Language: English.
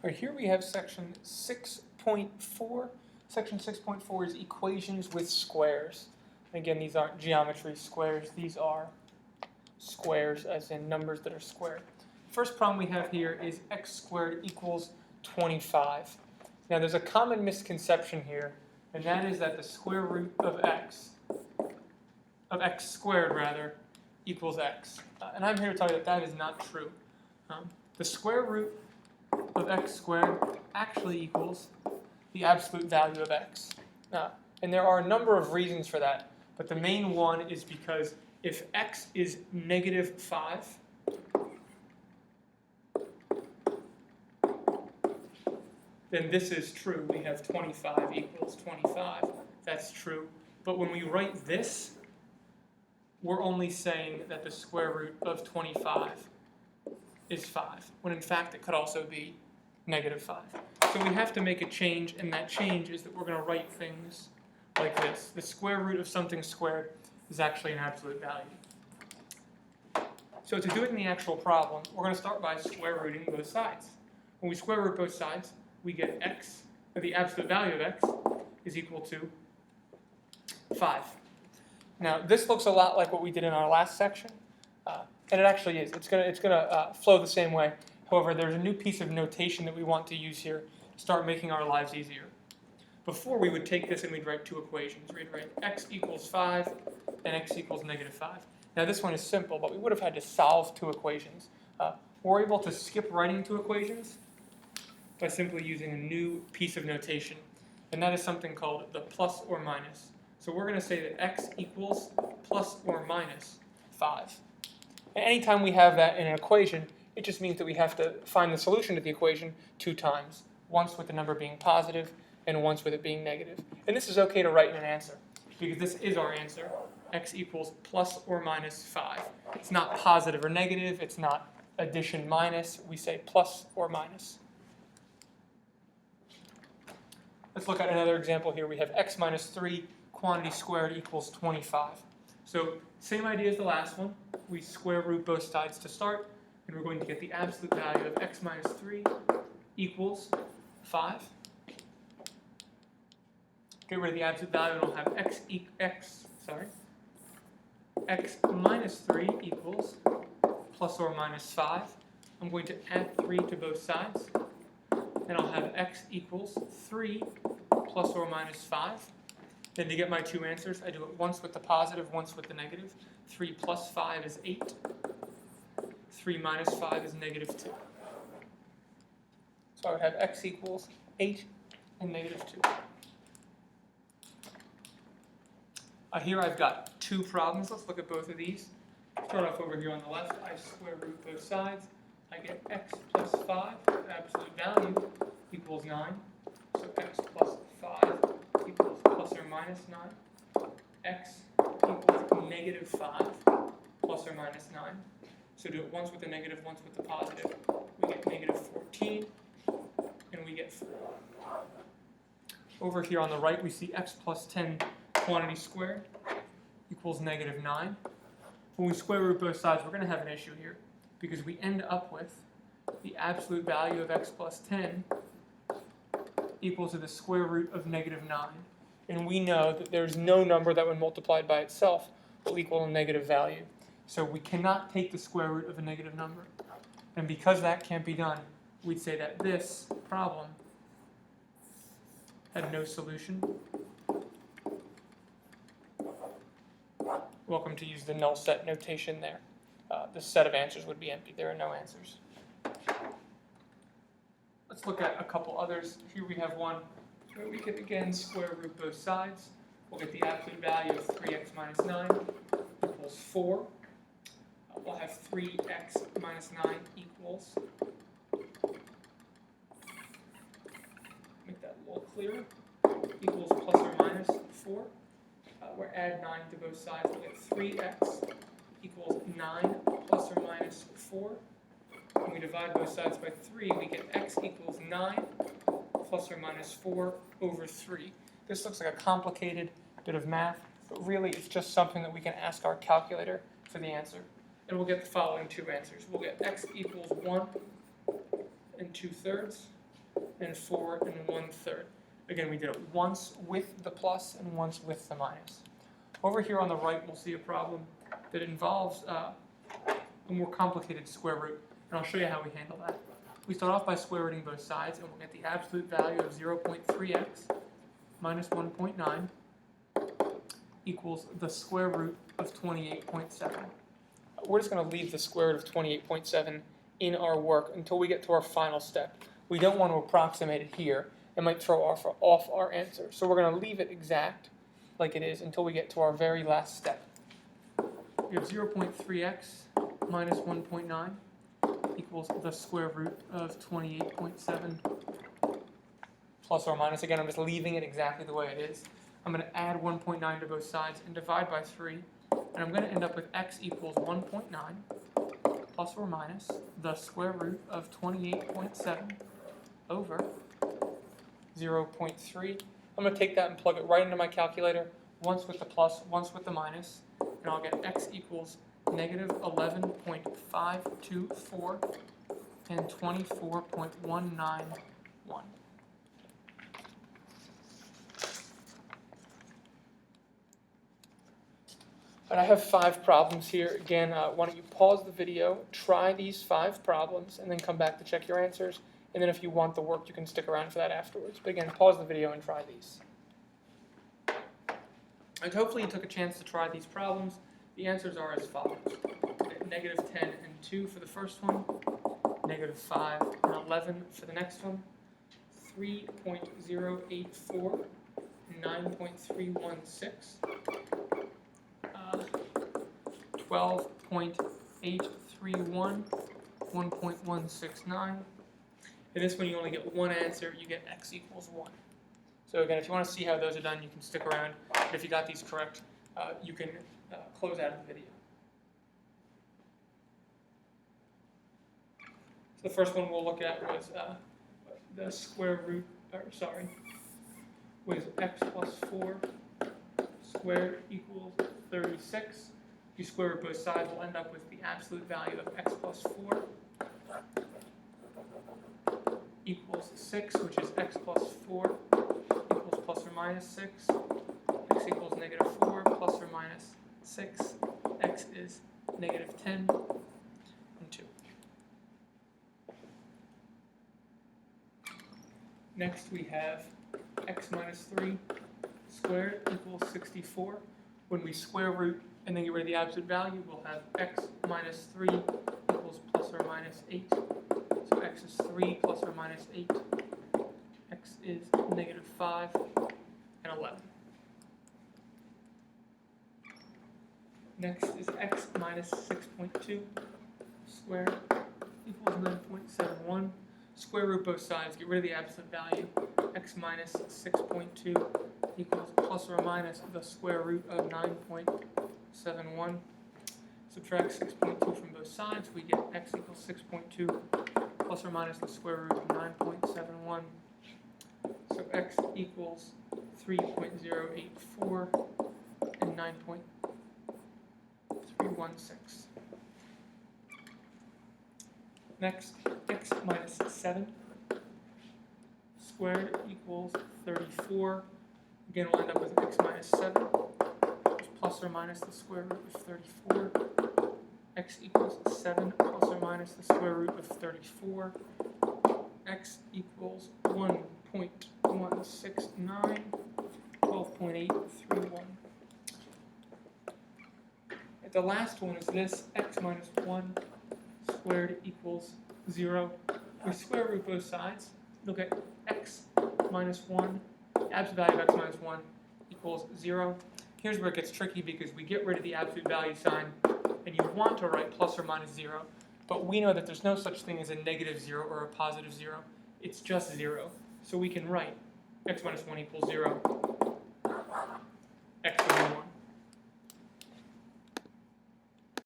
Right, here we have section 6.4. Section 6.4 is equations with squares. Again, these aren't geometry squares. These are squares, as in numbers that are squared. First problem we have here is x squared equals 25. Now, there's a common misconception here, and that is that the square root of x squared rather, equals x. And I'm here to tell you that that is not true. The square root of x squared actually equals the absolute value of x. And there are a number of reasons for that, but the main one is because if x is negative 5, then this is true. We have 25 equals 25. That's true. But when we write this, we're only saying that the square root of 25 is 5, when in fact it could also be negative 5. So we have to make a change, and that change is that we're going to write things like this. The square root of something squared is actually an absolute value. So to do it in the actual problem, we're going to start by square rooting both sides. When we square root both sides, we get x, or the absolute value of x, is equal to 5. Now, this looks a lot like what we did in our last section, and it actually is. It's gonna flow the same way. However, there's a new piece of notation that we want to use here to start making our lives easier. Before, we would take this and we'd write two equations. We'd write x equals 5 and x equals negative 5. Now, this one is simple, but we would have had to solve two equations. We're able to skip writing two equations by simply using a new piece of notation, and that is something called the plus or minus. So we're going to say that x equals plus or minus 5. And anytime we have that in an equation, it just means that we have to find the solution to the equation 2 times, once with the number being positive and once with it being negative. And this is okay to write in an answer, because this is our answer. X equals plus or minus 5. It's not positive or negative. It's not addition minus. We say plus or minus. Let's look at another example here. We have x minus 3 quantity squared equals 25. So same idea as the last one. We square root both sides to start, and we're going to get the absolute value of x minus 3 equals 5. Get rid of the absolute value, and we'll have x minus 3 equals plus or minus 5. I'm going to add 3 to both sides, and I'll have x equals 3 plus or minus 5. Then to get my two answers, I do it once with the positive, once with the negative. 3 plus 5 is 8. 3 minus 5 is negative 2. So I would have x equals 8 and negative 2. Here I've got two problems. Let's look at both of these. Start off over here on the left. I square root both sides. I get x plus 5, absolute value, equals 9. So x plus 5 equals plus or minus 9. X equals negative 5 plus or minus 9. So do it once with the negative, once with the positive. We get negative 14, and we get 4. Over here on the right, we see x plus 10 quantity squared equals negative 9. When we square root both sides, we're going to have an issue here, because we end up with the absolute value of x plus 10 equal to the square root of negative 9. And we know that there's no number that when multiplied by itself will equal a negative value. So we cannot take the square root of a negative number. And because that can't be done, we'd say that this problem had no solution. Welcome to use the null set notation there. The set of answers would be empty. There are no answers. Let's look at a couple others. Here we have one where we can again square root both sides. We'll get the absolute value of 3x minus 9 equals 4. We'll have 3x minus 9 equals, make that a little clearer, equals plus or minus 4. We'll add 9 to both sides. We'll get 3x equals 9 plus or minus 4. When we divide both sides by 3, we get x equals 9 plus or minus 4 over 3. This looks like a complicated bit of math, but really it's just something that we can ask our calculator for the answer. And we'll get the following two answers. We'll get x equals 1 2/3 and 4 1/3. Again, we did it once with the plus and once with the minus. Over here on the right, we'll see a problem that involves a more complicated square root, and I'll show you how we handle that. We start off by square rooting both sides, and we'll get the absolute value of 0.3x minus 1.9 equals the square root of 28.7. We're just going to leave the square root of 28.7 in our work until we get to our final step. We don't want to approximate it here. It might throw off our answer. So we're going to leave it exact like it is until we get to our very last step. We have 0.3x minus 1.9 equals the square root of 28.7 plus or minus. Again, I'm just leaving it exactly the way it is. I'm going to add 1.9 to both sides and divide by 3. And I'm going to end up with x equals 1.9 plus or minus the square root of 28.7 over 0.3. I'm going to take that and plug it right into my calculator, once with the plus, once with the minus, and I'll get x equals negative 11.524 and 24.191. And I have 5 problems here. Again, why don't you pause the video, try these 5 problems, and then come back to check your answers. And then if you want the work, you can stick around for that afterwards. But again, pause the video and try these. And hopefully you took a chance to try these problems. The answers are as follows. Negative 10 and 2 for the first one. Negative 5 and 11 for the next one. 3.084 and 9.316. 12.831, 1.169. In this one, you only get one answer. You get x equals 1. So again, if you want to see how those are done, you can stick around. And if you got these correct, you can close out of the video. So the first one we'll look at was the square root, was x plus 4 squared equals 36. If you square root both sides, we'll end up with the absolute value of x plus 4 equals 6, which is x plus 4 equals plus or minus 6. X equals negative 4 plus or minus 6. X is negative 10 and 2. Next we have x minus 3 squared equals 64. When we square root and then get rid of the absolute value, we'll have x minus 3 equals plus or minus 8. So x is 3 plus or minus 8. X is negative 5 and 11. Next is x minus 6.2 squared equals 9.71. Square root both sides, get rid of the absolute value. X minus 6.2 equals plus or minus the square root of 9.71. Subtract 6.2 from both sides, we get x equals 6.2 plus or minus the square root of 9.71. So x equals 3.084 and 9.316. Next, x minus 7 squared equals 34. Again, we'll end up with x minus 7, which is plus or minus the square root of 34. X equals 7 plus or minus the square root of 34. X equals 1.169, 12.831. The last one is this, x minus 1 squared equals 0. We square root both sides. Look at x minus 1, the absolute value of x minus 1 equals 0. Here's where it gets tricky because we get rid of the absolute value sign and you want to write plus or minus 0, but we know that there's no such thing as a negative 0 or a positive 0. It's just 0. So we can write x minus 1 equals 0, x will be 1.